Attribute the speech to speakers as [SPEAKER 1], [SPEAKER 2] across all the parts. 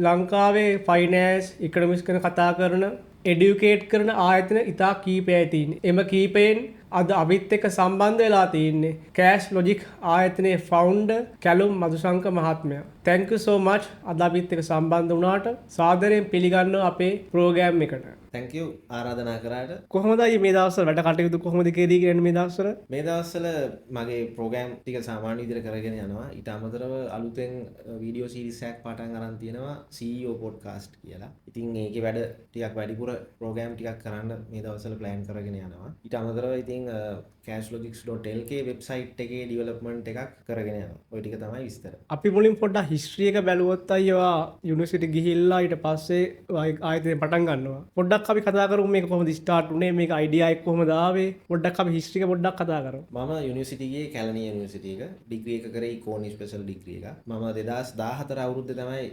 [SPEAKER 1] ලංකාවේ finance economics ගැන කතා කරන එඩියුකේට් කරන ආයතන ඉතා කීපයයි තියෙන්නේ. එම කීපයෙන් අද අපිත් එක්ක සම්බන්ධ වෙලා තියෙන්නේ කෑෂ් ලොජික් ආයතනයේ ෆවුන්ඩර් කැලුම් මදුශංක මහත්මයා. thank you so much අද අපිත් එක්ක සම්බන්ධ වුණාට සාදරයෙන් පිළිගන්නවා අපේ ප්‍රෝග්‍රෑම් එකට.
[SPEAKER 2] thank you ආරාධනා කරාට.
[SPEAKER 1] කොහොමද මේ දවස්වල වැඩ කටයුතු කොහොමද කෙරීගෙන මේ දවස්වල?
[SPEAKER 2] මේ දවස්වල මගේ ප්‍රෝග්‍රෑම් ටික සාමාන්‍ය විදිහට කරගෙන යනවා. ඊට අමතරව අලුතෙන් වීඩියෝ සීරීස් එකක් පටන් අරන් තියෙනවා CEO podcast කියලා. ඉතින් ඒකේ වැඩ ටිකක් වැඩිපුර ප්‍රෝග්‍රෑම් ටිකක් කරන්න මේ දවස්වල ප්ලෑන් කරගෙන යනවා. ඊට අමතරව ඉතින් cashlogics.lk වෙබ්සයිට් එකේ ඩෙවලොප්මන්ට් එකක් කරගෙන යනවා. ওই ටික තමයි විස්තර.
[SPEAKER 1] අපි මුලින් පොඩ්ඩක් හිස්ටරි එක බැලුවොත් අයියා යුනිවර්සිටි ගිහිල්ලා ඊට පස්සේ ආයතනය පටන් ගන්නවා. පොඩ්ඩක් අපි කතා කරමු මේක කොහොමද ස්ටාර්ට් වුනේ, මේක අයිඩියා එක කොහොමද ආවේ? පොඩ්ඩක් අපි හිස්ටරි එක පොඩ්ඩක් කතා කරමු.
[SPEAKER 2] මම යුනිවර්සිටි ගියේ කැලණිය යුනිවර්සිටි එක. ඩිග්‍රී එක කරේ ඉකෝනොමි ස්පෙෂල් ඩිග්‍රී එක. මම 2014 අවුරුද්දේ තමයි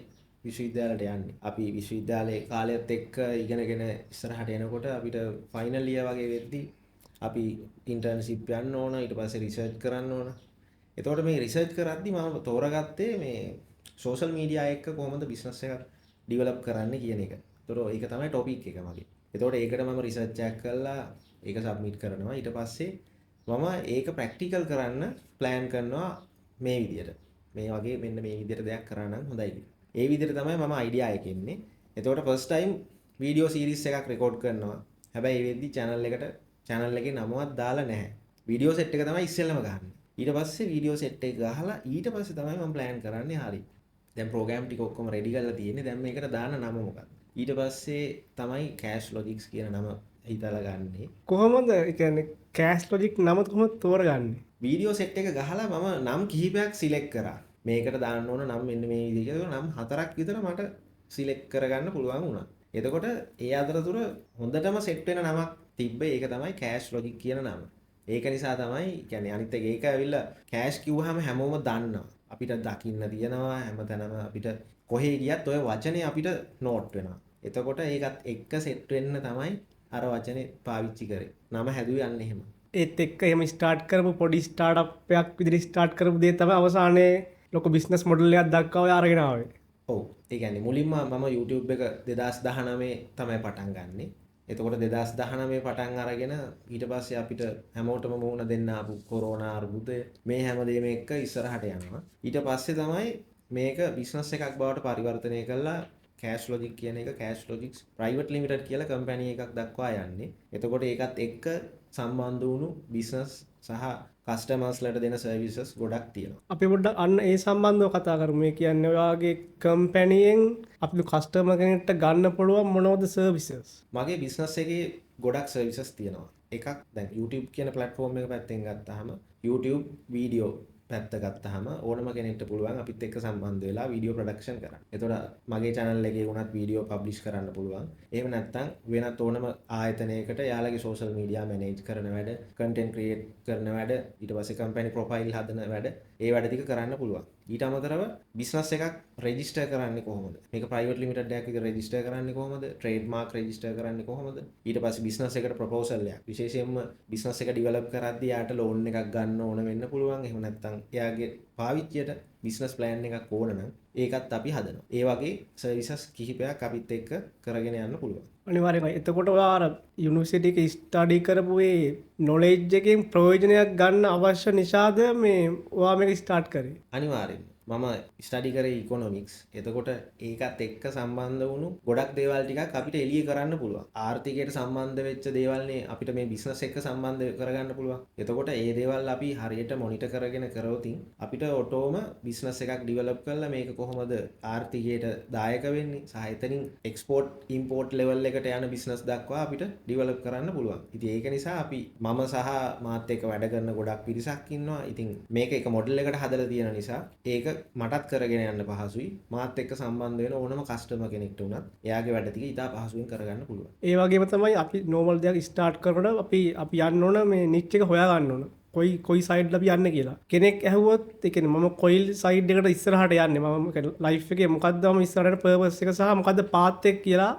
[SPEAKER 2] විශ්වවිද්‍යාලයට යන්නේ. අපි විශ්වවිද්‍යාලයේ කාලයත් එක්ක ඉගෙනගෙන ඉස්සරහට එනකොට අපිට ෆයිනල් ඉයර් වගේ වෙද්දී අපි ඉන්ටර්න්ෂිප් යන්න ඕන, ඊට පස්සේ රිසර්ච් කරන්න ඕන. එතකොට මේ රිසර්ච් කරද්දි මම තෝරගත්තේ මේ සෝෂල් මීඩියා එක්ක කොහොමද බිස්නස් එකක් ඩෙවලොප් කරන්න කියන එක. එතකොට ඒක තමයි ටොපික් එක මගේ. එතකොට ඒකට මම රිසර්ච් එකක් කළා, ඒක සබ්මිට් කරනවා. ඊට පස්සේ මම ඒක ප්‍රැක්ටිකල් කරන්න ප්ලෑන් කරනවා මේ විදියට. මේ වගේ මෙන්න මේ විදියට දෙයක් කරා නම් හොඳයි කියලා. ඒ විදිහට තමයි මම අයිඩියා එකක් එන්නේ. එතකොට ෆස්ට් ටයිම් වීඩියෝ සීරීස් එකක් රෙකෝඩ් කරනවා. හැබැයි ඒ වෙද්දි channel එකේ නමවත් දාලා නැහැ. වීඩියෝ සෙට් එක තමයි ඉස්සෙල්ලම ගහන්නේ. ඊට පස්සේ වීඩියෝ සෙට් එක ගහලා ඊට පස්සේ තමයි මම ප්ලෑන් කරන්නේ හරි. දැන් ප්‍රෝග්‍රෑම් ටික ඔක්කොම රෙඩි කරලා තියෙන්නේ. දැන් මේකට දාන නම මොකක්ද? ඊට පස්සේ තමයි Cash Logics කියන නම හිතලා ගන්නේ.
[SPEAKER 1] කොහොමද ඒ කියන්නේ කෑෂ් ලොජික් නම කොහොමද තෝරගන්නේ?
[SPEAKER 2] වීඩියෝ සෙට් එක ගහලා මම නම් කිහිපයක් සිලෙක්ට් කරා. මේකට දාන්න ඕන නම් මෙන්න මේ විදිහට නම් 4ක් විතර මට සිලෙක්ට් කරගන්න පුළුවන් වුණා. එතකොට ඒ අතරතුර හොඳටම සෙට් වෙන නමක් තිබ්බේ. ඒක තමයි Cash Logic කියන නම. ඒක නිසා තමයි කියන්නේ අනිත් එක ඒක ඇවිල්ලා කෑෂ් කිව්වහම හැමෝම දන්නවා. අපිට දකින්න තියෙනවා හැමතැනම අපිට කොහේ ගියත් ඔය වචනේ අපිට නෝට් වෙනවා. එතකොට ඒකත් එක්ක සෙට් වෙන්න තමයි අර වචනේ පාවිච්චි කරේ. නම හැදුවේ අන්න එහෙම.
[SPEAKER 1] ඒත් එක්ක එහෙම ස්ටාර්ට් කරපු පොඩි ස්ටාර්ට් එකක් විදිහට ස්ටාර්ට් කරපු දේ තමයි අවසානයේ ලොකු බිස්නස් මොඩල් එකක් දක්වා ඔය අරගෙන ආවේ.
[SPEAKER 2] ඔව්. ඒ කියන්නේ මුලින්ම මම YouTube එක 2019 තමයි පටන් ගන්නෙ. එතකොට 2019 පටන් අරගෙන ඊට පස්සේ අපිට හැමෝටම මුහුණ දෙන්න ආපු කොරෝනා අර්බුදය මේ හැමදේම එක්ක ඉස්සරහට යනවා. ඊට පස්සේ තමයි මේක බිස්නස් එකක් බවට පරිවර්තනය කළා Cash Logic කියන එක Cash Logics Private Limited කියලා කම්පැනි එකක් දක්වා යන්නේ. එතකොට ඒකත් එක්ක සම්බන්ධ වුණු බිස්නස් සහ කස්ටමර්ස්ලට දෙන සර්විසස් ගොඩක් තියෙනවා.
[SPEAKER 1] අපි පොඩ්ඩක් අන්න ඒ සම්බන්ධව කතා කරමු. මේ කියන්නේ ඔයාගේ කම්පැනියෙන් අපිට කස්ටමර් කෙනෙක්ට ගන්න පුළුවන් මොනවද සර්විසස්?
[SPEAKER 2] මගේ බිස්නස් එකේ ගොඩක් සර්විසස් තියෙනවා. එකක් දැන් YouTube කියන ප්ලැට්ෆෝම් එක පැත්තෙන් ගත්තාම YouTube වීඩියෝ පැත්ත ගත්තාම ඕනම කෙනෙක්ට පුළුවන් අපිත් එක්ක සම්බන්ධ වෙලා වීඩියෝ ප්‍රොඩක්ෂන් කරන්න. එතකොට මගේ channel එකේ වුණත් වීඩියෝ පබ්ලිෂ් කරන්න පුළුවන්. එහෙම නැත්නම් වෙනත් ඕනම ආයතනයකට යාළගේ social media manage කරන වැඩ, content create කරන වැඩ, ඊට පස්සේ company profile හදන වැඩ, ඒ වැඩ ටික කරන්න පුළුවන්. ඊට අමතරව බිස්නස් එකක් රෙජිස්ටර් කරන්නේ කොහොමද? මේක ප්‍රයිවට් ලිමිටඩ් එකක් විදිහට රෙජිස්ටර් කරන්නේ කොහොමද? ට්‍රේඩ්මාර්ක් රෙජිස්ටර් කරන්නේ කොහොමද? ඊට පස්සේ බිස්නස් එකට ප්‍රොපෝසල් එකක්. විශේෂයෙන්ම බිස්නස් එක ඩෙවලොප් කරද්දී යාට ලෝන් එකක් ගන්න ඕන වෙන්න පුළුවන්. එහෙම නැත්නම් එයාගේ පාවිච්චියට බිස්නස් ප්ලෑන් එකක් ඕන නම් ඒකත් අපි හදනවා. ඒ වගේ සර්විසස් කිහිපයක් අපිත් එක්ක කරගෙන යන්න පුළුවන්.
[SPEAKER 1] අනිවාර්යයෙන්ම. එතකොට ඔයා අර යුනිවර්සිටි එකේ ස්ටඩි කරපු ඒ නොලෙජ් එකෙන් ප්‍රයෝජනයක් ගන්න අවශ්‍ය නිසාද මේ ඔයා මේක ස්ටාර්ට් කරේ?
[SPEAKER 2] අනිවාර්යයෙන්ම. මම ස්ටඩි කරේ ඉකොනොමික්ස්. එතකොට ඒකත් එක්ක සම්බන්ධ වුණු ගොඩක් දේවල් ටිකක් අපිට එළිය කරන්න පුළුවන්. ආර්ථිකයට සම්බන්ධ වෙච්ච දේවල්නේ අපිට මේ බිස්නස් එක්ක සම්බන්ධ කරගන්න පුළුවන්. එතකොට ඒ දේවල් අපි හරියට මොනිටර් කරගෙන කරවතින් අපිට ඔටෝම බිස්නස් එකක් ඩෙවලොප් කරලා මේක කොහොමද ආර්ථිකයට දායක වෙන්නේ සහ එතනින් එක්ස්පෝර්ට් ඉම්පෝර්ට් ලෙවල් එකට යන බිස්නස් දක්වා අපිට ඩෙවලොප් කරන්න පුළුවන්. ඉතින් ඒක නිසා අපි මම සහ මාත් එක්ක වැඩ කරන ගොඩක් පිරිසක් ඉන්නවා. ඉතින් මේක එක මොඩල් එකකට හදලා තියෙන නිසා ඒක මටත් කරගෙන යන්න පහසුයි. මාත් එක්ක සම්බන්ධ වෙන ඕනම කස්ටමර් කෙනෙක්ට උනත් එයාගේ වැඩ ටික ඉතා පහසුවෙන් කරගන්න පුළුවන්.
[SPEAKER 1] ඒ වගේම තමයි අපි නෝමල් දෙයක් ස්ටාර්ට් කරනකොට අපි යන්න ඕන මේ නිච් එක හොයා ගන්න ඕන. කොයි සයිඩ් අපි යන්න කියලා. කෙනෙක් ඇහුවොත් ඒ කියන්නේ මම කොයි සයිඩ් එකට ඉස්සරහට යන්නේ මම ලයිෆ් එකේ මොකද්ද මම ඉස්සරහට පර්පස් එක සහ මොකද්ද පාත් එක කියලා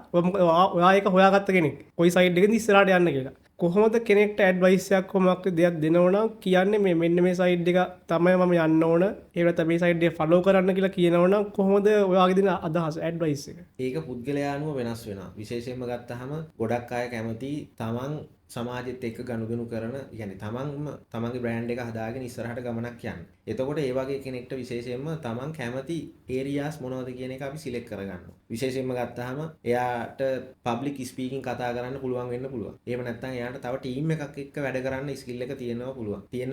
[SPEAKER 1] ඔයා ඒක හොයාගත්ත කෙනෙක්. කොයි සයිඩ් එකෙන්ද ඉස්සරහට යන්න කියලා. කොහොමද කෙනෙක්ට ඇඩ්වයිස් එකක් කොමක් දෙයක් දෙනවා නම් කියන්නේ මේ මෙන්න මේ සයිඩ් එක තමයි මම යන්න ඕන ඒ වෙනත මේ සයිඩ් එක ෆලෝ කරන්න කියලා කියනවා නම් කොහොමද ඔයාගේ දෙන අදහස ඇඩ්වයිස් එක?
[SPEAKER 2] ඒක පුද්ගලයා අනුව වෙනස් වෙනවා. විශේෂයෙන්ම ගත්තාම ගොඩක් අය කැමති තමන් සමාජෙත් එක්ක ගනුදෙනු කරන يعني තමන්ගේ බ්‍රෑන්ඩ් එක හදාගෙන ඉස්සරහට ගමනක් යන්න. එතකොට ඒ වගේ කෙනෙක්ට විශේෂයෙන්ම තමන් කැමති ඒරියාස් මොනවද කියන එක අපි සිලෙක්ට් කරගන්නවා. විශේෂයෙන්ම ගත්තාම එයාට පබ්ලික් ස්පීකින් කතා කරන්න පුළුවන් වෙන්න පුළුවන්. එහෙම නැත්නම් එයාට තව ටීම් එකක් එක්ක වැඩ කරන්න ස්කිල් එක තියෙන්න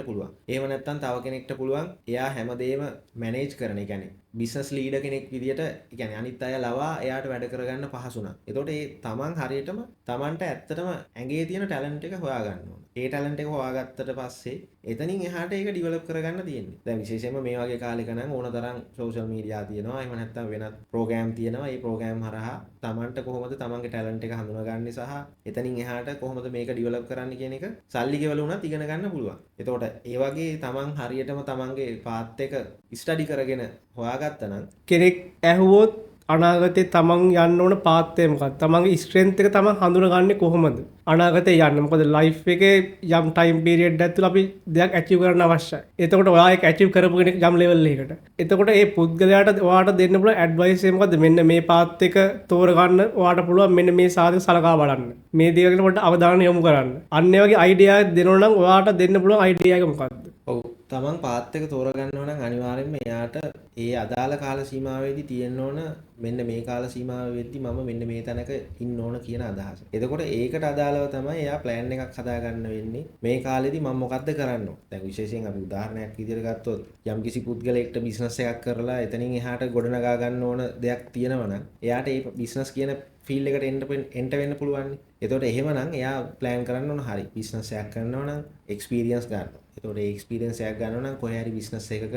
[SPEAKER 2] පුළුවන්. එහෙම නැත්නම් තව කෙනෙක්ට පුළුවන් එයා හැමදේම මැනේජ් කරන. ඒ කියන්නේ බිස්නස් ලීඩර් කෙනෙක් විදියට ඒ කියන්නේ අනිත් අය ලවා එයාට වැඩ කරගන්න පහසු නම්. එතකොට ඒ තමන් හරියටම තමන්ට ඇත්තටම ඇඟේ තියෙන ටැලන්ට් එක හොයාගන්න ඕන. ඒ ටැලන්ට් එක හොයාගත්තට පස්සේ එතනින් එහාට ඒක ඩිවෙලොප් කරගන්න තියෙන්නේ. දැන් විශේෂයෙන්ම මේ වගේ කාලෙක නම් ඕන තරම් සෝෂල් මීඩියා තියෙනවා. එහෙම නැත්නම් වෙනත් ප්‍රෝග්‍රෑම් තියෙනවා. ඒ ප්‍රෝග්‍රෑම් හරහා තමන්ට කොහොමද තමන්ගේ ටැලන්ට් එක හඳුනාගන්නේ සහ එතනින් එහාට කොහොමද මේක ඩිවෙලොප් කරන්න කියන එක සල්ලි ගෙවලා උනත් ඉගෙන ගන්න පුළුවන්. එතකොට ඒ වගේ තමන් හරියටම තමන්ගේ පාත් එක ස්ටඩි කරගෙන හොයාගත්තා නම්
[SPEAKER 1] කෙනෙක් ඇහුවොත් අනාගතේ තමන් යන්න ඕන පාත් එක මොකක්ද? තමන්ගේ ස්ට්‍රෙන්ත් එක තමන් හඳුනගන්නේ කොහොමද? අනාගතේ යන්න. මොකද ලයිෆ් එකේ යම් ටයිම් පීරියඩ් එකක් තුළ අපි දෙයක් ඇචීව් කරන්න අවශ්‍යයි. එතකොට ඔයා ඒක ඇචීව් කරපු කෙනෙක් යම් ලෙවල් එකකට. එතකොට ඒ පුද්ගලයාට ඔයාට දෙන්න පුළුවන් ඇඩ්වයිස් එක මොකද්ද? මෙන්න මේ පාත් එක තෝරගන්න ඔයාට පුළුවන් මෙන්න මේ සාධක සලකා බලන්න. මේ දේවල් ගැන පොඩ්ඩක් අවධානය යොමු කරන්න. අන්න ඒ වගේ අයිඩියා එකක් දෙනවා නම් ඔයාට දෙන්න පුළුවන් අයිඩියා එක මොකද්ද?
[SPEAKER 2] ඔව් තමන් පාත් එක තෝරගන්නවා නම් අනිවාර්යෙන්ම එයාට ඒ අදාළ කාල සීමාවෙදී තියෙන්න ඕන මෙන්න මේ කාල සීමාව වෙද්දි මම මෙන්න මේ තැනක ඉන්න ඕන කියන අදහස. එතකොට ඒකට අදාළව තමයි එයා ප්ලෑන් එකක් හදාගන්න වෙන්නේ. මේ කාලෙදි මම මොකද්ද කරන්න ඕන? දැන් විශේෂයෙන් අපි උදාහරණයක් විදිහට ගත්තොත් යම්කිසි පුද්ගලයෙක්ට බිස්නස් එකක් කරලා එතනින් එහාට ගොඩනගා ගන්න ඕන දෙයක් තියෙනවා නම් එයාට ඒ බිස්නස් කියන ෆීල්ඩ් එකට එන්ට වෙන්න පුළුවන්. එතකොට එහෙමනම් එයා ප්ලෑන් කරන්න ඕන හරි බිස්නස් එකක් කරනවා නම් එක්ස්පීරියන්ස් ගන්න. එතකොට ඒ එක්ස්පීරියන්ස් එකක් ගන්නවා නම් කොහේ හරි බිස්නස් එකක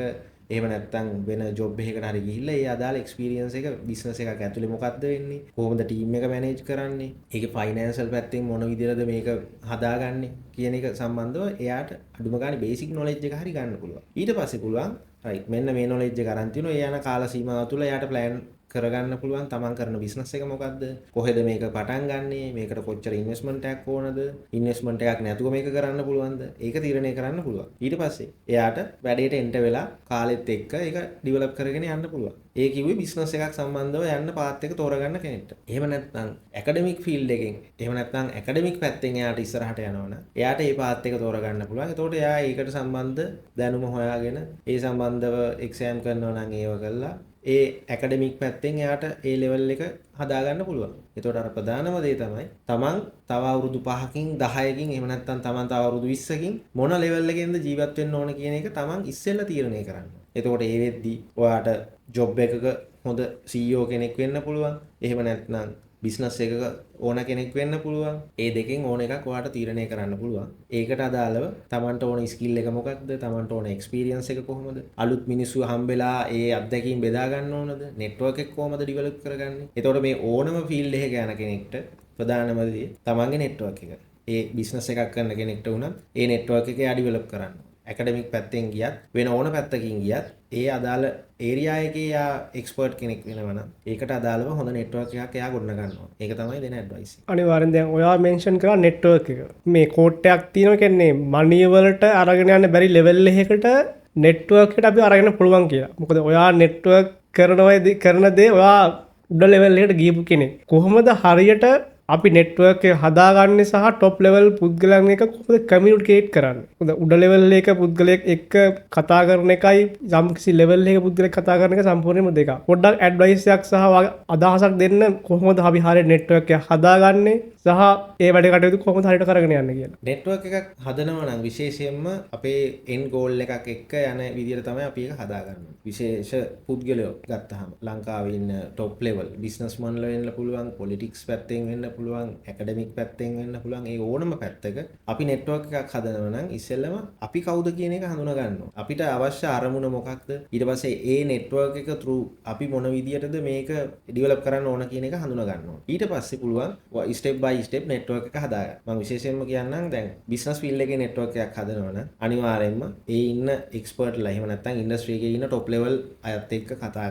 [SPEAKER 2] එහෙම නැත්නම් වෙන ජොබ් එකකට හරි ගිහිල්ලා ඒ අදාළ එක්ස්පීරියන්ස් එක බිස්නස් එකක් ඇතුලේ මොකද්ද වෙන්නේ? කොහොමද ටීම් එක මැනේජ් කරන්නේ? ඒකේ ෆයිනෑන්ෂල් පැත්තෙන් මොන විදිහටද මේක හදාගන්නේ කියන එක සම්බන්ධව එයාට අඩුම ගානේ බේසික් නොලෙජ් එක හරි ගන්න පුළුවන්. ඊට පස්සේ පුළුවන් රයිට් මෙන්න මේ නොලෙජ් එක අරන් තිනු ඒ යන කාල සීමාව තුළ එයාට ප්ලෑන් කරගන්න පුළුවන් තමන් කරන බිස්නස් එක මොකද්ද? කොහෙද මේක පටන් ගන්නෙ? මේකට කොච්චර ඉන්වෙස්ට්මන්ට් එකක් ඕනද? ඉන්වෙස්ට්මන්ට් එකක් නැතුව මේක කරන්න පුළුවන්ද? ඒක තීරණය කරන්න පුළුවන්. ඊට පස්සේ එයාට වැඩේට එන්ට වෙලා කාලෙත් එක්ක ඒක ඩිවෙලොප් කරගෙන යන්න පුළුවන්. ඒ කිව්වේ බිස්නස් එකක් සම්බන්ධව යන්න පාත් එක තෝරගන්න කෙනෙක්ට. එහෙම නැත්නම් ඇකඩමික් ෆීල්ඩ් එකෙන් එහෙම නැත්නම් ඇකඩමික් පැත්තෙන් එයාට ඉස්සරහට යනවනම් එයාට මේ පාත් එක තෝරගන්න පුළුවන්. එතකොට එයා ඒකට සම්බන්ධ දැනුම හොයාගෙන ඒ සම්බන්ධව එක්සෑම් කරනවා නම් ඒව කළා ඒ ඇකඩමික් පැත්තෙන් එයාට ඒ ලෙවල් එක හදාගන්න පුළුවන්. එතකොට අර ප්‍රධානම දේ තමයි තමන් තව අවුරුදු 5කින් 10කින් එහෙම නැත්නම් තමන් තව අවුරුදු 20කින් මොන ලෙවල් එකකින්ද ජීවත් වෙන්න ඕන කියන එක තමන් ඉස්සෙල්ලා තීරණය කරන්න. එතකොට ඒ වෙද්දි ඔයාට ජොබ් එකක හොඳ CEO කෙනෙක් වෙන්න පුළුවන්. එහෙම නැත්නම් බිස්නස් එකක ඕන කෙනෙක් වෙන්න පුළුවන්. ඒ දෙකෙන් ඕන එකක් ඔයාට තීරණය කරන්න පුළුවන්. ඒකට අදාළව තමන්ට ඕන ස්කිල් එක මොකක්ද? තමන්ට ඕන එක්ස්පීරියන්ස් එක කොහොමද? අලුත් මිනිස්සු හම්බෙලා ඒ අත්දැකීම් බෙදා ගන්න ඕනද? නෙට්වර්ක් එක කොහොමද ඩිවෙලොප් කරගන්නේ? එතකොට මේ ඕනම ෆීල්ඩ් එකක යන කෙනෙක්ට ප්‍රධානම දේ තමන්ගේ නෙට්වර්ක් එක. ඒ බිස්නස් එකක් කරන කෙනෙක්ට උනත් ඒ නෙට්වර්ක් එක එයා ඩිවෙලොප් කරන්න. ඇකඩමික් පැත්තෙන් ගියත් වෙන ඕන පැත්තකින් ගියත් ඒ අදාළ ඒරියා එකේ යා එක්ස්පර්ට් කෙනෙක් වෙනවා නම් ඒකට අදාළව හොඳ නෙට්වර්ක් එකක් එයා ගොඩනගන්න ඕන. ඒක තමයි දෙන ඇඩ්වයිස් එක.
[SPEAKER 1] අනිවාර්යෙන් දැන් ඔයා මෙන්ෂන් කරා නෙට්වර්ක් එක. මේ කෝට් එකක් තියෙනවා කියන්නේ මනිය වලට අරගෙන යන්න බැරි ලෙවල් එකකට නෙට්වර්ක් එකට අපි අරගෙන පුළුවන් කියලා. මොකද ඔයා නෙට්වර්ක් කරන දේ ඔයා උඩ ලෙවල් එකට ගියපු කෙනෙක්. කොහොමද හරියට අපි නෙට්වර්ක් එක හදාගන්නේ සහ টොප් ලෙවල් පුද්ගලයන් එක කොහොමද කමියුනිකේට් කරන්නේ? මොකද උඩ ලෙවල් එක පුද්ගලයෙක් එක්ක කතා කරන එකයි යම්කිසි ලෙවල් එකක පුද්ගලයෙක් කතා කරන එක සම්පූර්ණයෙන්ම දෙකක්. පොඩ්ඩක් ඇඩ්වයිස් එකක් සහ අදහසක් දෙන්න කොහොමද අපි හරියට නෙට්වර්ක් එක හදාගන්නේ සහ ඒ වැඩ කටයුතු කොහොමද හරියට කරගෙන යන්නේ කියලා.
[SPEAKER 2] නෙට්වර්ක් එකක් හදනවා නම් විශේෂයෙන්ම අපේ එන්ඩ් ගෝල් එකක් එක්ක යන විදිහට තමයි අපි ඒක හදාගන්නේ. විශේෂ පුද්ගලයෝ ගත්තාම ලංකාවේ ඉන්න টොප් ලෙවල් බිස්නස්මන්ලා වෙන්න පුළුවන්, පොලිටික්ස් පැත්තෙන් වෙන්න පුළුවන්, ඇකඩමික් පැත්තෙන් වෙන්න පුළුවන්. ඒ ඕනම පැත්තක අපි නෙට්වර්ක් එකක් හදනවා නම් ඉස්සෙල්ලම අපි කවුද කියන එක හඳුනා ගන්න ඕන. අපිට අවශ්‍ය අරමුණ මොකක්ද? ඊට පස්සේ ඒ නෙට්වර්ක් එක through අපි මොන විදියටද මේක ඩිවෙලොප් කරන්න ඕන කියන එක හඳුනා ගන්න ඕන. ඊට පස්සේ පුළුවන් ස්ටෙප් බයි ස්ටෙප් නෙට්වර්ක් එක හදාගන්න. මම විශේෂයෙන්ම කියන්නම් දැන් බිස්නස් ෆීල්ඩ් එකේ නෙට්වර්ක් එකක් හදනවා නම් අනිවාර්යයෙන්ම ඒ ඉන්න එක්ස්පර්ට්ලා එහෙම නැත්නම් ඉන්ඩස්ට්‍රි එකේ ඉන්න টොප් ලෙවල් අයත් එක්ක කතා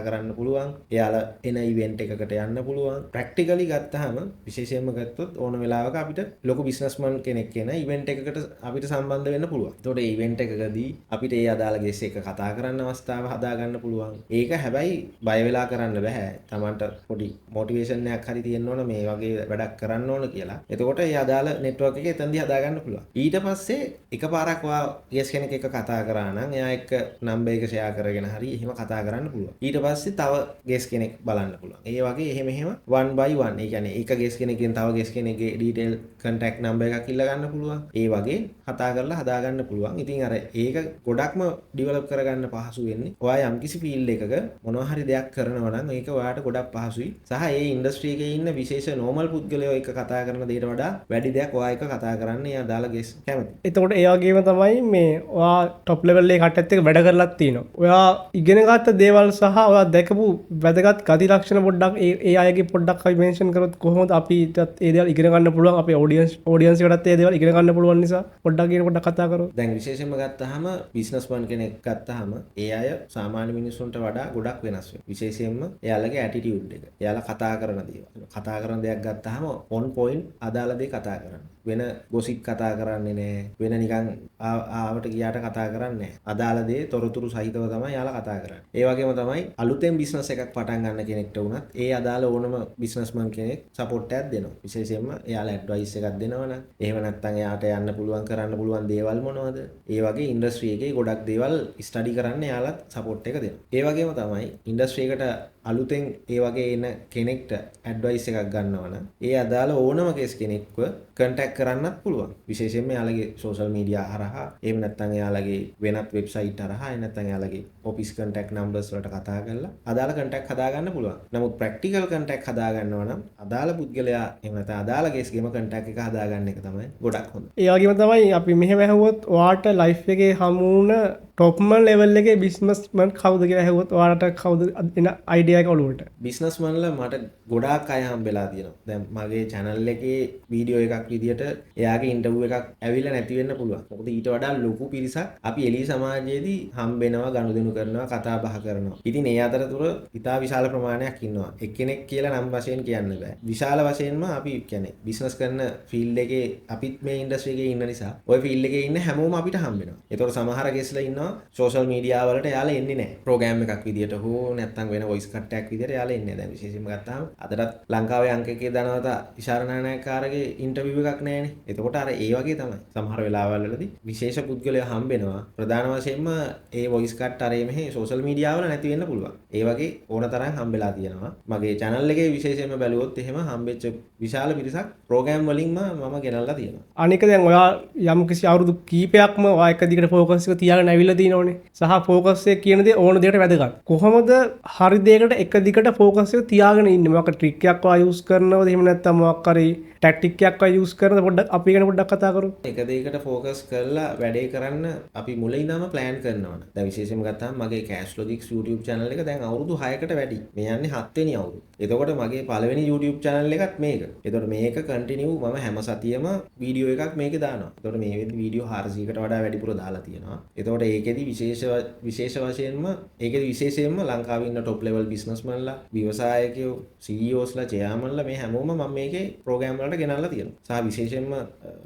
[SPEAKER 2] කරන්න පුළුවන්. එයාලා එන ඉවෙන්ට් එකකට යන්න පුළුවන්. ප්‍රැක්ටිකලි ගත්තාම විශේෂයෙන්ම ගත්තොත් ඕන වෙලාවක අපිට ලොකු බිස්නස්මන් කෙනෙක් කියන ඉවෙන්ට් එකකට අපිට සම්බන්ධ වෙන්න පුළුවන්. එතකොට ඒ ඉවෙන්ට් එකකදී අපිට ඒ අදාළ ගෙස් එක කතා කරන්න අවස්ථාව හදා ගන්න පුළුවන්. ඒක හැබැයි බය වෙලා කරන්න බෑ. Tamanට පොඩි මොටිවේෂන් එකක් හරි තියෙන්න ඕන මේ වගේ වැඩක් කරන්න ඕන කියලා. එතකොට ඒ අදාළ නෙට්වර්ක් එක එතනදී හදා ගන්න පුළුවන්. ඊට පස්සේ එකපාරක් වා ගෙස් කෙනෙක් එක්ක කතා කරා නම් එයා එක්ක නම්බර් එක ෂෙයා කරගෙන හරි එහෙම කතා කරන්න පුළුවන්. ඊට පස්සේ තව ගෙස් කෙනෙක් බලන්න පුළුවන්. ඒ වගේ එහෙම one by one. ඒ කියන්නේ එක ගෙස් කෙනෙක්ගෙන් තව ගෙස් කෙනෙක්ගේ ඩීටේල් කන්ටැක්ට් නම්බර් එකක් ඉල්ල ගන්න පුළුවන්. ඒ වගේ කතා කරලා හදා ගන්න පුළුවන්. ඉතින් අර ඒක ගොඩක්ම ඩිවෙලොප් කරගන්න පහසු වෙන්නේ. ඔයා යම්කිසි ෆීල්ඩ් එකක මොනවා හරි දෙයක් කරනවා නම් ඒක ඔයාට ගොඩක් පහසුයි. සහ ඒ ඉන්ඩස්ට්‍රි එකේ ඉන්න විශේෂ නෝමල් පුද්ගලයෝ එක්ක කතා කරන දේට වඩා වැඩි දෙයක් ඔයා එක්ක කතා කරන්න එයා දාලා ගෙස් කැමති.
[SPEAKER 1] එතකොට ඒ වගේම තමයි මේ ඔයා টොප් ලෙවල් එකේ කට්ටියත් එක්ක වැඩ කරලත් තියෙනවා. ඔයා ඉගෙන ගත්ත දේවල් සහ ඔයා දැකපු වැදගත් ගති ලක්ෂණ පොඩ්ඩක් ඒ අයගේ පොඩ්ඩක් අපි මෙන්ෂන් කරොත් කොහොමද අපිට ඒ දේවල් ඉගෙන ගන්න පුළුවන් අපේ ඔඩියන්ස් එකටත් ඒ දේවල් ඉගෙන ගන්න පුළුවන් නිසා පොඩ්ඩක් කියන පොඩ්ඩක් කතා කරමු.
[SPEAKER 2] දැන් විශේෂයෙන්ම ගත්තාම බිස්නස්මන් කෙනෙක් ගත්තාම ඒ අය සාමාන්‍ය මිනිස්සුන්ට වඩා ගොඩක් වෙනස් වෙනවා. විශේෂයෙන්ම එයාලගේ ඇටිටියුඩ් එක. එයාලා කතා කරන දේවල්. කතා කරන දෙයක් ගත්තාම ඔන් පොයින්ට් අදාළ දේ කතා කරන්න. වෙන ගොසිප් කතා කරන්නේ නැහැ. වෙන නිකන් ආවට ගියාට කතා කරන්නේ නැහැ. අදාළ දේ තොරතුරු සහිතව තමයි යාලා කතා කරන්නේ. ඒ වගේම තමයි අලුතෙන් බිස්නස් එකක් පටන් ගන්න කෙනෙක්ට වුණත් ඒ අදාළ ඕනම බිස්නස්මන් කෙනෙක් සපෝට් එකක් දෙනවා. විශේෂයෙන්ම එයාලා ඇඩ්වයිස් එකක් දෙනවනම් එහෙම නැත්නම් එයාට යන්න පුළුවන් කරන්න පුළුවන් දේවල් මොනවද? ඒ වගේ ඉන්ඩස්ට්‍රි එකේ ගොඩක් දේවල් ස්ටඩි කරන්න එයාලත් සපෝට් එක දෙනවා. ඒ වගේම තමයි ඉන්ඩස්ට්‍රි එකට අලුතෙන් ඒ වගේ එන කෙනෙක්ට ඇඩ්වයිස් එකක් ගන්නවා නම් ඒ අදාළ ඕනම කෙස් කෙනෙක්ව කන්ටැක්ට් කරන්නත් පුළුවන්. විශේෂයෙන්ම එයාලගේ සෝෂල් මීඩියා හරහා එහෙම නැත්නම් එයාලගේ වෙනත් වෙබ්සයිට් හරහා එහෙම නැත්නම් එයාලගේ ඔෆිස් කන්ටැක්ට් නම්බර්ස් වලට කතා කරලා අදාළ කන්ටැක්ට් හදා ගන්න පුළුවන්. නමුත් ප්‍රැක්ටිකල් කන්ටැක්ට් හදා ගන්නවා නම් අදාළ පුද්ගලයා එහෙම නැත්නම් අදාළ කෙස්ගේම කන්ටැක්ට් එක හදා ගන්න එක තමයි ගොඩක් හොඳ.
[SPEAKER 1] ඒ වගේම තමයි අපි මෙහෙම ඇහුවොත් ඔයාට ලයිෆ් එකේ හමු වුණ ටොප්ම ලෙවල් එකේ බිස්නස්මන් කවුද කියලා ඇහුවොත් ඔයාලට කවුද එන අයිඩියා එක ඔළුවට?
[SPEAKER 2] බිස්නස්මන්ලා මට ගොඩාක් අය හම්බෙලා තියෙනවා. දැන් මගේ channel එකේ වීඩියෝ එකක් විදියට එයාගේ ඉන්ටර්විව් එකක් ඇවිල්ලා නැති වෙන්න පුළුවන්. මොකද ඊට වඩා ලොකු පිරිසක් අපි එළිය සමාජයේදී හම්බෙනවා, ගනුදෙනු කරනවා, කතා බහ කරනවා. ඉතින් ඒ අතරතුර ඉතා විශාල ප්‍රමාණයක් ඉන්නවා. එක්කෙනෙක් කියලා නම් වශයෙන් කියන්න බෑ. විශාල වශයෙන්ම අපි කියන්නේ බිස්නස් කරන ෆීල්ඩ් එකේ අපිත් මේ ඉන්ඩස්ට්‍රි එකේ ඉන්න නිසා ওই ෆීල්ඩ් එකේ ඉන්න හැමෝම අපිට හම්බෙනවා. ඒතකොට සමහර ගෙස්ලා ඉන්නවා සෝෂල් මීඩියා වලට එයාලා එන්නේ නැහැ. ප්‍රෝග්‍රෑම් එකක් විදියට හෝ නැත්නම් වෙන වොයිස් කට් එකක් විදියට එයාලා එන්නේ නැහැ. දැන් විශේෂයෙන්ම ගත්තාම අදටත් ලංකාවේ අංක එකේ ධනවත ඉෂාරනානායකාරගේ ඉන්ටර්විව් එකක් නැහැනේ. එතකොට අර ඒ වගේ තමයි. සමහර වෙලාවල් වලදී විශේෂ පුද්ගලයා හම්බෙනවා. ප්‍රධාන වශයෙන්ම ඒ වොයිස් කට් අර මෙහි සෝෂල් මීඩියා වල නැති වෙන්න පුළුවන්. ඒ වගේ ඕන තරම් හම්බෙලා තියෙනවා. මගේ channel එකේ විශේෂයෙන්ම බැලුවොත් එහෙම හම්බෙච්ච විශාල පිරිසක් ප්‍රෝග්‍රෑම් වලින්ම මම ගෙනල්ලා තියෙනවා.
[SPEAKER 1] අනික දැන් ඔයා යම් කිසි අවුරුදු කීපයක්ම ඔයා එක දිගට ෆෝකස් එක තියාගෙන ඇවිල්ලා තියෙනවනේ. සහ ෆෝකස් එක කියන දේ ඕන දෙයකට වැදගත්. කොහොමද හරි දෙයකට එක දිගට ෆෝකස් එක තියාගෙන ඉන්නේ? මොකක් ට්‍රික් එකක් ඔයා යූස් කරනවද? එහෙම නැත්නම් මොකක් හරි ටැක්ටික් එකක් ඔයා යූස් කරනවද? පොඩ්ඩක් අපි ගැන පොඩ්ඩක් කතා කරමු.
[SPEAKER 2] එක දෙයකට ෆෝකස් කරලා වැඩේ කරන්න අපි මුලින් ඉඳන්ම ප්ලෑන් කරනවා. දැන් විශේෂයෙන්ම ගත්තාම මගේ Cash Logics YouTube channel එක දැන් අවුරුදු 6කට වැඩි. මේ යන්නේ 7 වෙනි අවුරුදු. එතකොට මගේ පළවෙනි YouTube channel එකත් මේක. එතකොට මේක කන්ටිනියු මම හැම සතියෙම වීඩියෝ එකක් මේකේ දානවා. එතකොට මේ වෙද්දි වීඩියෝ 400කට වඩා වැඩිපුර දාලා තියෙනවා. එතකොට ඒකෙදි විශේෂ වශයෙන්ම ඒකෙදි විශේෂයෙන්ම ලංකාවේ ඉන්න টොප් ලෙවල් බිස්නස්මන්ලා, ව්‍යවසායකයෝ, CEOස්ලා, chairmanලා මේ හැමෝම මම මේකේ ප්‍රෝග්‍රෑම් වලට ගෙනල්ලා තියෙනවා. සහ විශේෂයෙන්ම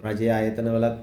[SPEAKER 2] රජයේ ආයතනවලත්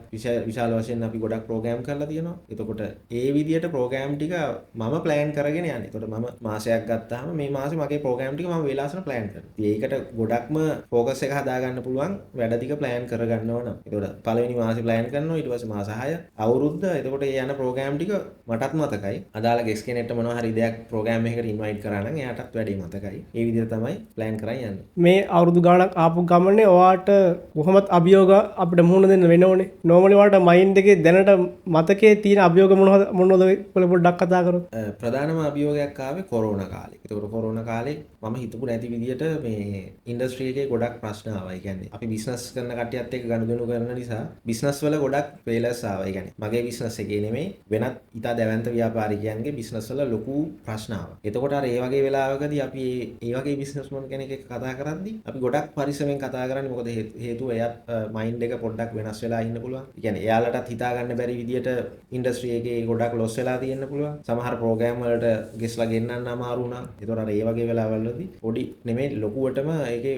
[SPEAKER 2] විශාල වශයෙන් අපි ගොඩක් ප්‍රෝග්‍රෑම් කරලා තියෙනවා. එතකොට ඒ විදියට ප්‍රෝග්‍රෑම් ටික මම ප්ලෑන් කරගෙන යන්නේ. එතකොට මම මාසයක් ගත්තාම මේ මාසේ මගේ ප්‍රෝග්‍රෑම් ටික මම වේලාසන ප්ලෑන් කරනවා. ඉතින් ඒකට ගොඩක්ම ફોකස් එක හදා ගන්න පුළුවන් වැඩ ටික ප්ලෑන් කර ගන්නවා නම්. එතකොට පළවෙනි මාසේ ප්ලෑන් කරනවා, ඊට පස්සේ මාස 6 අවුරුද්ද. එතකොට ඒ යන ප්‍රෝග්‍රෑම් ටික මටත් මතකයි. අදාළ ගෙස් කෙනෙක්ට මොනවා හරි දෙයක් ප්‍රෝග්‍රෑම් එකකට ඉන්වයිට් කරා නම් එයාටත් වැඩි මතකයි. ඒ විදිහට තමයි ප්ලෑන් කරන් යන්නේ.
[SPEAKER 1] මේ අවුරුදු ගාණක් ආපු ගමනේ ඔයාට කොහොමත් අභියෝග අපිට මුහුණ දෙන්න වෙනවනේ. නෝමලි ඔයාට මයින්ඩ් එකේ දැනට මතකයේ තියෙන අභියෝග මොනවද පොඩ්ඩක් කතා කරමු.
[SPEAKER 2] ප්‍රධානම අභියෝගයක් ආවේ කොරෝනා කාලේ. ඒතකොට කොරෝනා කාලේ මම හිතපු නැති විදියට මේ ඉන්ඩස්ට්‍රි එකේ ගොඩක් ප්‍රශ්න ආවා. ඒ කියන්නේ අපි බිස්නස් කරන කට්ටියත් එක්ක ගනුදෙනු කරන නිසා බිස්නස් වල ගොඩක් ෆේලර්ස් ආවා. ඒ කියන්නේ මගේ බිස්නස් එකේ නෙමෙයි වෙනත් වෙනත් ඉතා දැවැන්ත ව්‍යාපාරිකයන්ගේ බිස්නස් වල ලොකු ප්‍රශ්න ආවා. එතකොට අර ඒ වගේ වෙලාවකදී අපි ඒ වගේ බිස්නස්මන් කෙනෙක් එක්ක කතා කරද්දී අපි ගොඩක් පරිස්සමෙන් කතා කරන්නේ. මොකද හේතුව එයාත් මයින්ඩ් එක පොඩ්ඩක් වෙනස් වෙලා ඉන්න පුළුවන්. ඒ කියන්නේ එයාලටත් හිතා ගන්න බැරි විදියට ඉන්ඩස්ට්‍රි එකේ ගොඩක් ලොස් වෙලා තියෙන්න පුළුවන්. සමහර ප්‍රෝග්‍රෑම් වලට ගෙස්ලා ගෙන්නන්න අමාරු වුණා. ඒතකොට අර ඒ වගේ වෙලාවවලදී පොඩි නෙමෙයි ලොකුවටම ඒකේ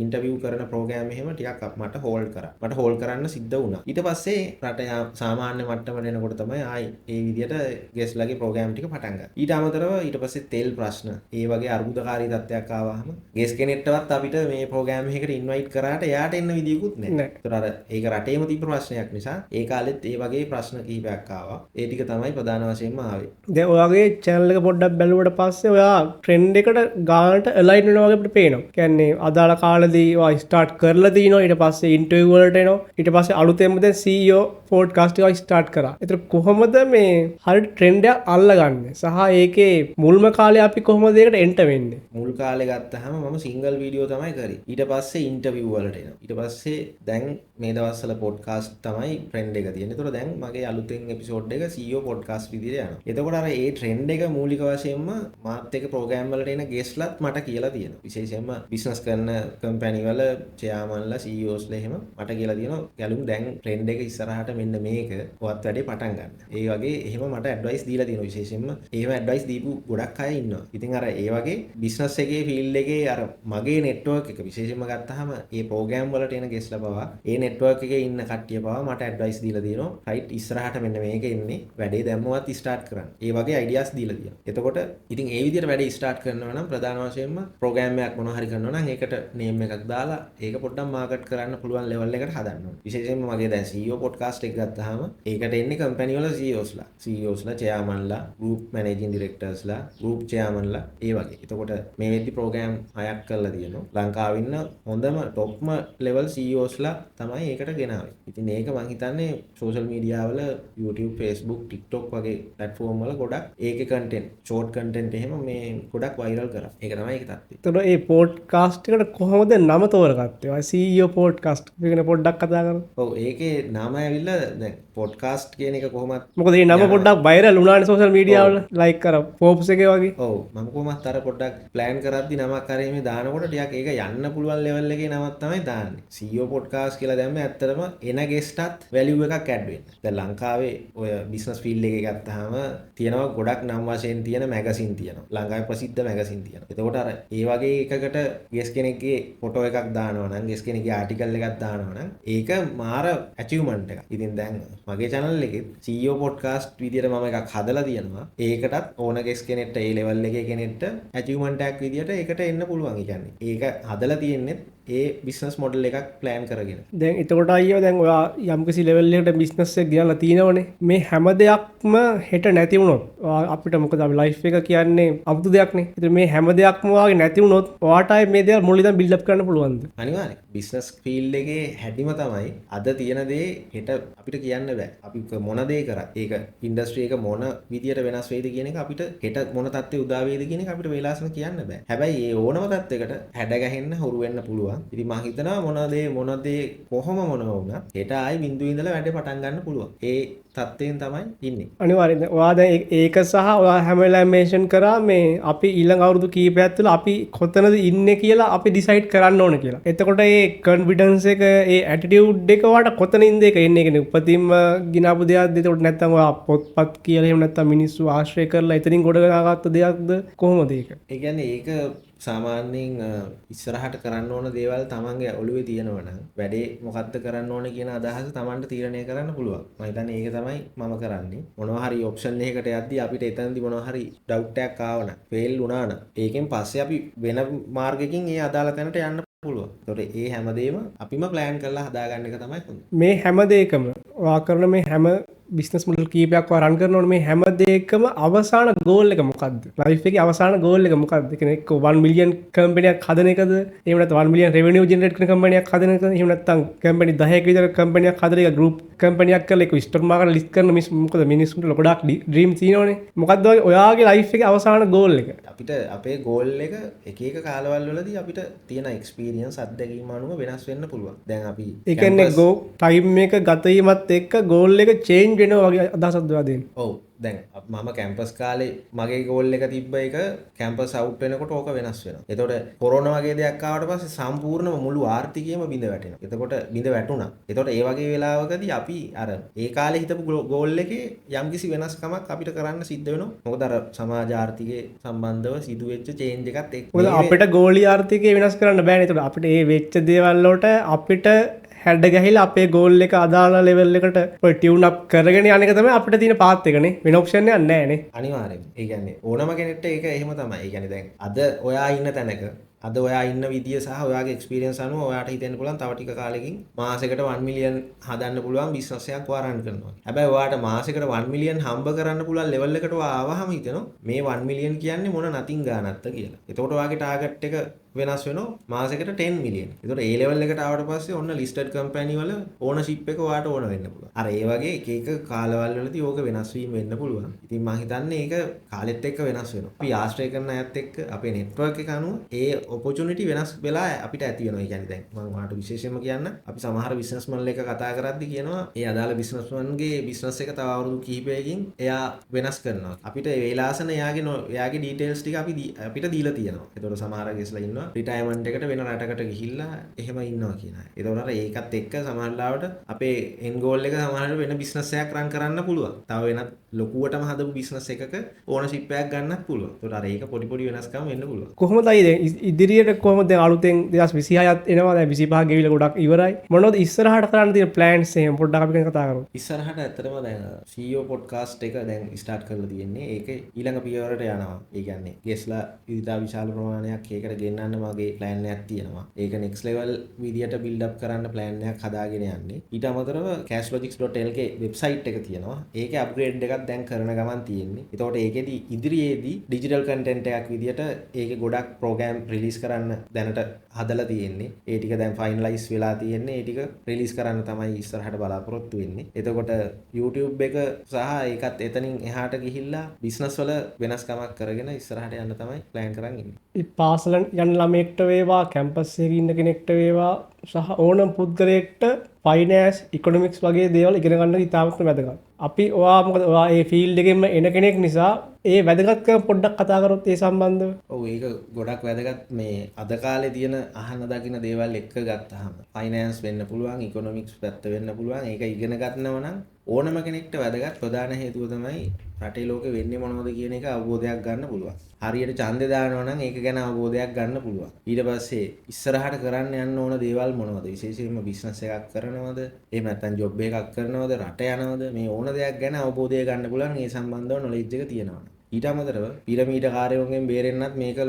[SPEAKER 2] ඉන්ටර්විව් කරන ප්‍රෝග්‍රෑම් එහෙම ටිකක් මට හෝල්ඩ් කරා. මට හෝල්ඩ් කරන්න සිද්ධ වුණා. ඊට පස්සේ රට සාමාන්‍ය මට්ටමට එනකොට තමයි ආයි ඒ විදියට ගෙස්ලාගේ ප්‍රෝග්‍රෑම් ටික පටන් ගත්තා. ඊට අමතරව ඊට පස්සේ තෙල් ප්‍රශ්න ඒ වගේ අර්බුදකාරී තත්ත්වයක් ආවහම ගෙස් කෙනෙක්ටවත් අපිට මේ ප්‍රෝග්‍රෑම් එකකට ඉන්වයිට් කරාට එයාට එන්න විදියකුත් නැහැ. ඒතර අර ඒක රටේම තිබ්බ ප්‍රශ්නයක් නිසා ඒ කාලෙත් ඒ වගේ ප්‍රශ්න කිහිපයක් ආවා. ඒ ටික තමයි ප්‍රධාන වශයෙන්ම ආවේ.
[SPEAKER 1] දැන් ඔයාගේ channel එක පොඩ්ඩක් බැලුවට පස්සේ ඔයා trend එකට ගානට align වෙනවා වගේ අපිට පේනවා. කියන්නේ අදාළ කාලෙදී ඔයා start කරලා තිනවා ඊට පස්සේ interview වලට එනවා. ඊට පස්සේ අලුතෙන්ම දැන් CEO podcast එක start කරා. ඒතර කොහොමද මේ හරි trend එක අල්ලගන්නේ? සහ ඒකේ මුල්ම කාලේ අපි කොහොමද ඒකට enter වෙන්නේ?
[SPEAKER 2] මුල් කාලේ ගත්තාම මම සිංගල් වීඩියෝ තමයි කරේ. ඊට පස්සේ ඉන්ටර්විව් වලට එනවා. ඊට පස්සේ දැන් මේ දවස්වල පොඩ්කාස්ට් තමයි ට්‍රෙන්ඩ් එක තියෙන්නේ. ඒතකොට දැන් මගේ අලුතෙන් එපිසෝඩ් එක CEO පොඩ්කාස්ට් විදිහට යනවා. එතකොට අර ඒ ට්‍රෙන්ඩ් එක මූලික වශයෙන්ම මාත් එක්ක ප්‍රෝග්‍රෑම් වලට එන ගෙස්ට්ලත් මට කියලා තියෙනවා. විශේෂයෙන්ම බිස්නස් කරන කම්පැනි වල චෙයාමන්ලා CEOස්ලා එහෙම මට කියලා තියෙනවා ගැලුම් දැන් ට්‍රෙන්ඩ් එක ඉස්සරහට මෙන්න මේක ඔයත් වැඩේ පටන් ගන්න. ඒ වගේ එහෙම මට ඇඩ්වයිස් දීලා තියෙනවා. විශේෂයෙන්ම එහෙම ඇඩ්වයිස් දීපු ගොඩක් අය ඉන්නවා. ඉතින් අර ඒ වගේ බිස්නස් එකේ ෆීල්ඩ් එකේ අර මගේ නෙට්වර්ක් එක විශේෂයෙන්ම ගත්තාම ඒ ප්‍රෝග්‍රෑම් වලට එන ගෙස්ලා පවා ඒ නෙට්වර්ක් එකේ ඉන්න කට්ටිය පවා මට ඇඩ්වයිස් දීලා තියෙනවා. රයිට් ඉස්සරහට මෙන්න මේක එන්නේ. වැඩේ දැම්මවත් ස්ටාර්ට් කරන්න. ඒ වගේ අයිඩියාස් දීලා තියෙනවා. එතකොට ඉතින් ඒ විදිහට වැඩේ ස්ටාර්ට් කරනවා නම් ප්‍රධාන වශයෙන්ම ප්‍රෝග්‍රෑම් එකක් මොනවා හරි කරනවා නම් ඒකට නේම් එකක් දාලා ඒක පොඩ්ඩක් මාකට් කරන්න පුළුවන් ලෙවල් එකට හදන්න ඕනේ. විශේෂයෙන්ම මගේ දැන් CEO පොඩ්කාස්ට් එක ගත්තාම ඒකට එන්නේ කම්පැනි වල CEOස්ලා, චෙයාමන්ලා, ගෲප් මැනේජින් ඩිරෙක්ටර්ස්ලා, ගෲප් චෙයාමන්ලා ඒ වගේ. එතකොට මේ වෙද්දි ප්‍රෝග්‍රෑම් 6ක් කරලා තියෙනවා. ලංකාවේ ඉන්න හොඳම টොප්ම ලෙවල් CEOස්ලා තමයි ඒකට ගෙනාවේ. ඉතින් ඒක මං හිතන්නේ සෝෂල් මීඩියා වල YouTube, Facebook, TikTok වගේ platform වල ගොඩක් ඒකේ content, short content එහෙම මේ ගොඩක් viral කරා. ඒක තමයි ඒක තත්ත්වය.
[SPEAKER 1] එතකොට මේ podcast එකට කොහොමද නම තෝරගත්තේ? ඔය CEO podcast ගැන පොඩ්ඩක් කතා කරමු.
[SPEAKER 2] ඔව් ඒකේ නම ඇවිල්ලා දැන් podcast කියන එක කොහොමත්
[SPEAKER 1] මොකද මේ නම පොඩ්ඩක් viral වුණානේ social media වල like කර Forbes එකේ වගේ.
[SPEAKER 2] ඔව් මම කොහොමත් අර පොඩ්ඩක් plan කරද්දි නමක් අර එහෙම දානකොට ටිකක් ඒක යන්න පුළුවන් level එකේ නමක් තමයි දාන්නේ. CEO podcast කියලා දැම්මේ ඇත්තටම එන ගෙස්ටත් value එකක් add වෙන්න. දැන් ලංකාවේ ඔය business field එකේ ගත්තාම තියෙනවා ගොඩක් නම් වශයෙන් තියෙන magazine තියෙනවා. ලංකාවේ ප්‍රසිද්ධ magazine තියෙනවා. එතකොට අර ඒ වගේ එකකට guest කෙනෙක්ගේ photo එකක් දානවා නම් guest කෙනෙක්ගේ article එකක් දානවා නම් ඒක මාර achievement එකක්. ඉතින් දැන් මගේ channel එකේ CEO podcast විදියට මම එකක් හදලා තියෙනවා. ඒකටත් ඕන guest කෙනෙක්ට ඒ level එකේ කෙනෙක්ට achievement එකක් විදියට ඒකට එන්න පුළුවන්. ඒ කියන්නේ ඒක හදලා තියෙන්නේ ඒ බිස්නස් මොඩල් එකක් ප්ලෑන් කරගෙන.
[SPEAKER 1] දැන් එතකොට අයියෝ දැන් ඔයා යම්කිසි ලෙවල් එකකට බිස්නස් එක ගෙනලා තිනවනේ. මේ හැම දෙයක්ම හෙට නැති වුණොත් අපිට මොකද අපි ලයිෆ් එක කියන්නේ අමුතු දෙයක්නේ. ඉතින් මේ හැම දෙයක්ම වාගේ නැති වුණොත් ඔයාට මේ දේවල් මුලින් ඉඳන් බිල්ඩ් අප් කරන්න පුළුවන්ද?
[SPEAKER 2] අනිවාර්යයෙන්. බිස්නස් ෆීල්ඩ් එකේ හැදිම තමයි අද තියෙන දේ හෙට අපිට කියන්න බෑ. අපි මොන දේ කරත් ඒක ඉන්ඩස්ට්‍රි එක මොන විදියට වෙනස් වෙයිද කියන එක අපිට හෙට මොන තත්ත්වෙ උදා වෙයිද කියන එක අපිට වෙලාසම කියන්න බෑ. හැබැයි ඒ ඕනම තත්ත්වයකට හැඩ ගැහෙන්න හුරු වෙන්න පුළුවන්. ඉතින් මම හිතනවා මොන දේ කොහොම මොනවා වුණත් හෙට ආයි බින්දුවේ ඉඳලා වැඩේ පටන් ගන්න පුළුවන්. ඒ තත්ත්වයෙන් තමයි ඉන්නේ.
[SPEAKER 1] අනිවාර්යෙන්. ඔයා දැන් ඒක සහ ඔයා හැම වෙලාවෙම මෙන්ෂන් කරා මේ අපි ඊළඟ අවුරුදු කීපයක් තුළ අපි කොතනද ඉන්නේ කියලා අපි ඩිසයිඩ් කරන්න ඕන කියලා. එතකොට මේ කොන්ෆිඩන්ස් එක, ඒ ඇටිටියුඩ් එක ඔයාට කොතනින්ද ඒක එන්නේ? කියන්නේ උපතින්ම ගිනාපු දෙයක්ද? එතකොට නැත්නම් ඔයා පොත්පත් කියලා එහෙම නැත්නම් මිනිස්සු ආශ්‍රය කරලා එතනින් ගොඩ ගාගත්ත දෙයක්ද? කොහොමද ඒක?
[SPEAKER 2] ඒ කියන්නේ ඒක සාමාන්‍යයෙන් ඉස්සරහට කරන්න ඕන දේවල් තමන්ගේ ඔළුවේ තියෙනවා නම් වැඩේ මොකක්ද කරන්න ඕන කියන අදහස තමන්ට තීරණය කරන්න පුළුවන්. මම හිතන්නේ ඒක තමයි මම කරන්නේ. මොනවා හරි ඔප්ෂන් එකකට යද්දී අපිට එතනදී මොනවා හරි ඩවුට් එකක් ආවනම්, ෆේල් වුණා නම්, ඒකෙන් පස්සේ අපි වෙන මාර්ගයකින් ඒ අදාළ තැනට යන්න පුළුවන්. ඒතකොට ඒ හැමදේම අපිම ප්ලෑන් කරලා හදාගන්න එක තමයි හොඳ.
[SPEAKER 1] මේ හැම දෙයකම ඔයා කරන මේ හැම බිස්නස් මොඩල් කීපයක් රන් කරනකොට මේ හැම දෙයකම අවසාන ගෝල් එක මොකක්ද? ලයිෆ් එකේ අවසාන ගෝල් එක මොකක්ද? ඒ කියන්නේ එක්ක 1 මිලියන් කම්පැනියක් හදන එකද? එහෙම නැත්නම් 1 මිලියන් රෙවෙනියු ජෙනරේට් කරන කම්පැනියක් හදන එකද? එහෙම නැත්නම් කම්පැනි 10ක විතර කම්පැනියක් හදලා ඒක ගෲප් කම්පැනියක් කරලා ඒක ස්ටොක් මාකට් ලිස්ට් කරන මොකද මිනිස්සුන්ට ගොඩාක් ඩ්‍රීම් තියෙනවනේ. මොකක්ද ඔයාගේ ලයිෆ් එකේ අවසාන ගෝල් එක?
[SPEAKER 2] අපිට අපේ ගෝල් එක එක කාලවල වලදී අපිට තියෙන එක්ස්පීරියන්ස් අත්දැකීම් අනුව වෙනස් වෙන්න පුළුවන්. දැන් අපි
[SPEAKER 1] ඒ කියන්නේ ටයිම් එක ගත වීමත් එක්ක ගෝල් එක චේන්ජ් වෙනවා වගේ අදහසක් දෙන්න.
[SPEAKER 2] ඔව් දැන් මම කැම්පස් කාලේ මගේ ගෝල් එක තිබ්බ එක කැම්පස් අවුට් වෙනකොට ඕක වෙනස් වෙනවා. එතකොට කොරෝනා වගේ දෙයක් ආවට පස්සේ සම්පූර්ණම මුළු ආර්ථිකයම බිඳ වැටෙනවා. එතකොට බිඳ වැටුණා. එතකොට ඒ වගේ වෙලාවකදී අපි අර ඒ කාලේ හිතපු ගෝල් එකේ යම්කිසි වෙනස්කමක් අපිට කරන්න සිද්ධ වෙනවා. මොකද අර සමාජ ආර්ථිකයේ සම්බන්ධව සිදුවෙච්ච චේන්ජ් එකත් එක්ක
[SPEAKER 1] මොකද අපිට ගෝලී ආර්ථිකය වෙනස් කරන්න බෑනේ. එතකොට අපිට මේ වෙච්ච දේවල් වලට අපිට හැඩ ගැහිලා අපේ ගෝල් එක අදාළ ලෙවල් එකට ඔය ටියුන් අප් කරගෙන යන එක තමයි අපිට තියෙන පාත් එකනේ. වෙන ඔප්ෂන් එකක් නැහැනේ.
[SPEAKER 2] අනිවාර්යෙන්. ඒ කියන්නේ ඕනම කෙනෙක්ට ඒක එහෙම තමයි. ඒ කියන්නේ දැන් අද ඔයා ඉන්න තැනක අද ඔයා ඉන්න විදිය සහ ඔයාගේ එක්ස්පීරියන්ස් අනුව ඔයාට හිතෙන්න පුළුවන් තව ටික කාලෙකින් මාසෙකට 1 මිලියන් හදන්න පුළුවන් බිස්නස් එකක් ඔයා රන් කරනවා. හැබැයි ඔයාට මාසෙකට 1 මිලියන් හම්බ කරන්න පුළුවන් ලෙවල් එකට ඔයා ආවහම හිතෙනවා මේ 1 මිලියන් කියන්නේ මොන නතින් ගානක්ද කියලා. එතකොට ඔයාගේ ටාගට් එක වෙනස් වෙනවා මාසෙකට 10 මිලියන්. එතකොට ඒ ලෙවල් එකට ආවට පස්සේ ඔන්න ලිස්ටඩ් කම්පැනි වල ඕනර්ෂිප් එක ඔයාට ඕන වෙන්න පුළුවන්. අර ඒ වගේ එක එක කාලවල වලදී ඕක වෙනස් වීම වෙන්න පුළුවන්. ඉතින් මම හිතන්නේ ඒක කාලෙත් එක්ක වෙනස් වෙනවා. අපි ආශ්‍රය කරන අයත් එක්ක අපේ නෙට්වර්ක් එක අනුව ඒ ඔපචුනිටි වෙනස් වෙලා අපිට ඇති වෙනවා. ඒ කියන්නේ දැන් මම ඔයාලට විශේෂයෙන්ම කියන්න අපි සමහර බිස්නස්මන්ලා එක කතා කරද්දි කියනවා ඒ අදාළ බිස්නස්මන්ගේ බිස්නස් එක තව අවුරුදු කිහිපයකින් එයා වෙනස් කරනවා. අපිට ඒ වේලාසන එයාගේ ඩීටේල්ස් ටික අපිට දීලා තියෙනවා. ඒතකොට සමහර ගෙස්ලා ඉන්නවා රිටයර්මන්ට් එකට වෙන රටකට ගිහිල්ලා එහෙම ඉන්නවා කියන අය. ඒතකොට අර ඒකත් එක්ක සමහරවිට අපේ එන් ගෝල් එක සමහරවිට වෙන බිස්නස් එකක් රන් කරන්න පුළුවන්. තව වෙනත් ලොකුවටම හදපු බිස්නස් එකක ඕනර්ෂිප් එකක් ගන්නත් පුළුවන්. ඒතකොට අර ඒක පොඩි පොඩි වෙනස්කම් වෙන්න පුළුවන්.
[SPEAKER 1] කොහොමදයි දැන් ඉදිරියට කොහොමද දැන් අලුතෙන් 2026ත් එනවා දැන් 25 ගෙවිලා ගොඩක් ඉවරයි. මොනවද ඉස්සරහට කරන්න තියෙන ප්ලෑන්ස් එහෙම පොඩ්ඩක් අපි ගැන කතා කරමු.
[SPEAKER 2] ඉස්සරහට ඇත්තටම දැන් CEO පොඩ්කාස්ට් එක දැන් ස්ටාර්ට් කරලා තියෙන්නේ. ඒක ඊළඟ පියවරට යනවා. ඒ කියන්නේ ගෙස්ලා ඉදිරියට විශාල ප්‍රමාණයක් ඒකට ගෙන්නන්න මගේ ප්ලෑන් එකක් තියෙනවා. ඒක next level විදියට build up කරන්න ප්ලෑන් එකක් හදාගෙන යන්නේ. ඊට අමතරව cashlogics.lk වෙබ්සයිට් එක තියෙනවා. ඒකේ අප්ග්‍රේඩ් එකක් දැන් කරන ගමන් තියෙන්නේ. ඒතකොට ඒකෙදි ඉදිරියේදී ඩිජිටල් කන්ටෙන්ට් එකක් විදියට ඒකේ ගොඩක් ප්‍රෝග්‍රෑම් රිලීස් කරන්න දැනට හදලා තියෙන්නේ. ඒ ටික දැන් ෆයිනලයිස් වෙලා තියෙන්නේ. ඒ ටික රිලීස් කරන්න තමයි ඉස්සරහට බලාපොරොත්තු වෙන්නේ. එතකොට YouTube එක සහ ඒකත් එතනින් එහාට ගිහිල්ලා බිස්නස් වල වෙනස්කමක් කරගෙන ඉස්සරහට යන්න තමයි ප්ලෑන් කරන් ඉන්නේ.
[SPEAKER 1] මේ පාසල යන ළමයෙක්ට වේවා කැම්පස් එකේ ඉන්න කෙනෙක්ට වේවා සහ ඕනම පුද්ගලයෙක්ට ෆයිනෑන්ස් ඉකොනොමික්ස් වගේ දේවල් ඉගෙන ගන්න ඉතාමත් වැදගත්. අපි ඔයා මොකද ඔයා ඒ ෆීල්ඩ් එකෙන්ම එන කෙනෙක් නිසා ඒ වැදගත්කම පොඩ්ඩක් කතා කරොත් ඒ සම්බන්ධව.
[SPEAKER 2] ඔව් ඒක ගොඩක් වැදගත්. මේ අද කාලේ තියෙන අහන්න දකින්න දේවල් එක්ක ගත්තාම ෆයිනෑන්ස් වෙන්න පුළුවන්, ඉකොනොමික්ස් පැත්ත වෙන්න පුළුවන්. ඒක ඉගෙන ගන්නව නම් ඕනම කෙනෙක්ට වැදගත් ප්‍රධාන හේතුව තමයි රටේ ලෝකෙ වෙන්නේ මොනවද කියන එක අවබෝධයක් ගන්න පුළුවන්. හරියට ඡන්දේ දානවා නම් ඒක ගැන අවබෝධයක් ගන්න පුළුවන්. ඊට පස්සේ ඉස්සරහට කරන්න යන්න ඕන දේවල් මොනවද? විශේෂයෙන්ම බිස්නස් එකක් කරනවද? එහෙම නැත්නම් ජොබ් එකක් කරනවද? රට යනවද? මේ ඕන දෙයක් ගැන අවබෝධය ගන්න පුළුවන්. ඒ සම්බන්ධව නොලෙජ් එක තියෙනවා. ඊට අමතරව පිරමීඩ කාර්යවලෙන් බේරෙන්නත් මේක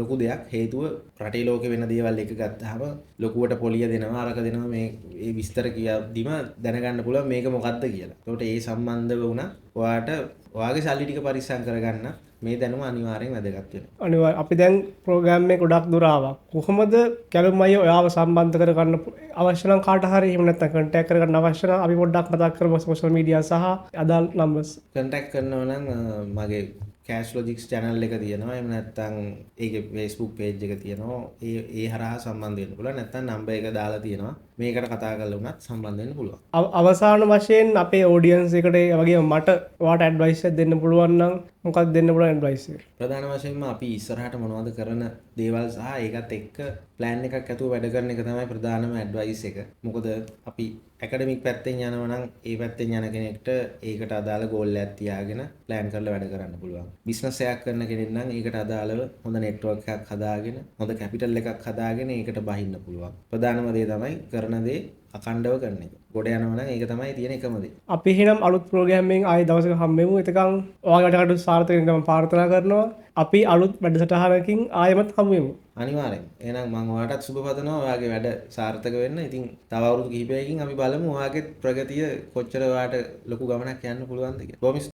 [SPEAKER 2] ලොකු දෙයක්. හේතුව රටේ ලෝකෙ වෙන දේවල් එක ගත්තාම ලොකුවට පොලිය දෙනවා, අරක දෙනවා. මේ විස්තර කියද්දිම දැනගන්න පුළුවන් මේක මොකද්ද කියලා. ඒකට ඒ සම්බන්ධව වුණා ඔයාට ඔයාගේ සල්ලි ටික පරිස්සම් කරගන්න මේ දැනුම අනිවාර්යෙන් වැදගත් වෙනවා.
[SPEAKER 1] අනිවාර්යෙන් අපි දැන් ප්‍රෝග්‍රෑම් එක ගොඩක් දුර ආවා. කොහොමද කැලුම් අයියෝ ඔයාව සම්බන්ධ කරගන්න අවශ්‍ය නම් කාට හරි එහෙම නැත්නම් කන්ටැක්ට් කරගන්න අවශ්‍ය නම් අපි පොඩ්ඩක් මතක් කරමු සෝෂල් මීඩියා සහ අදාළ නම්බර්ස්.
[SPEAKER 2] කන්ටැක්ට් කරනවා නම් මගේ cashlogics channel එක තියෙනවා. එහෙම නැත්නම් ඒකේ Facebook page එක තියෙනවා. ඒ හරහා සම්බන්ධ වෙන්න පුළුවන්. නැත්නම් නම්බර් එක දාලා තියෙනවා. මේකට කතා කරලා වුණත් සම්බන්ධ වෙන්න පුළුවන්.
[SPEAKER 1] අවසාන වශයෙන් අපේ ඔඩියන්ස් එකට වගේ මට ඔයාට ඇඩ්වයිස් එකක් දෙන්න පුළුවන් නම් මොකක්ද දෙන්න පුළුවන් ඇඩ්වයිස් එක?
[SPEAKER 2] ප්‍රධාන වශයෙන්ම අපි ඉස්සරහට මොනවද කරන දේවල් සහ ඒකත් එක්ක ප්ලෑන් එකක් ඇතුව වැඩ කරන එක තමයි ප්‍රධානම ඇඩ්වයිස් එක. මොකද අපි ඇකඩමික් පැත්තෙන් යනවා නම් ඒ පැත්තෙන් යන කෙනෙක්ට ඒකට අදාළ ගෝල් එකක් තියාගෙන ප්ලෑන් කරලා වැඩ කරන්න පුළුවන්. බිස්නස් එකක් කරන කෙනෙක් නම් ඒකට අදාළව හොඳ නෙට්වර්ක් එකක් හදාගෙන හොඳ කැපිටල් එකක් හදාගෙන ඒකට බහින්න පුළුවන්. ප්‍රධානම දේ තමයි කරන දේ අකණ්ඩව කරන එක. ගොඩ යනවා නම් ඒක තමයි තියෙන එකම දේ.
[SPEAKER 1] අපි එහෙනම් අලුත් ප්‍රෝග්‍රෑම් එකෙන් ආයෙ දවසක හම්බෙමු. එතකන් ඔයාලට සාර්ථක වෙන්න ප්‍රාර්ථනා කරනවා. අපි අලුත් වැඩසටහනකින් ආයෙමත් හමු වෙමු.
[SPEAKER 2] අනිවාර්යෙන්. එහෙනම් මම ඔයාටත් සුබ පතනවා ඔයාගේ වැඩ සාර්ථක වෙන්න. ඉතින් තව අවුරුදු කිහිපයකින් අපි බලමු ඔයාගේ ප්‍රගතිය කොච්චර ඔයාට ලොකු ගමනක් යන්න පුළුවන්ද කියලා.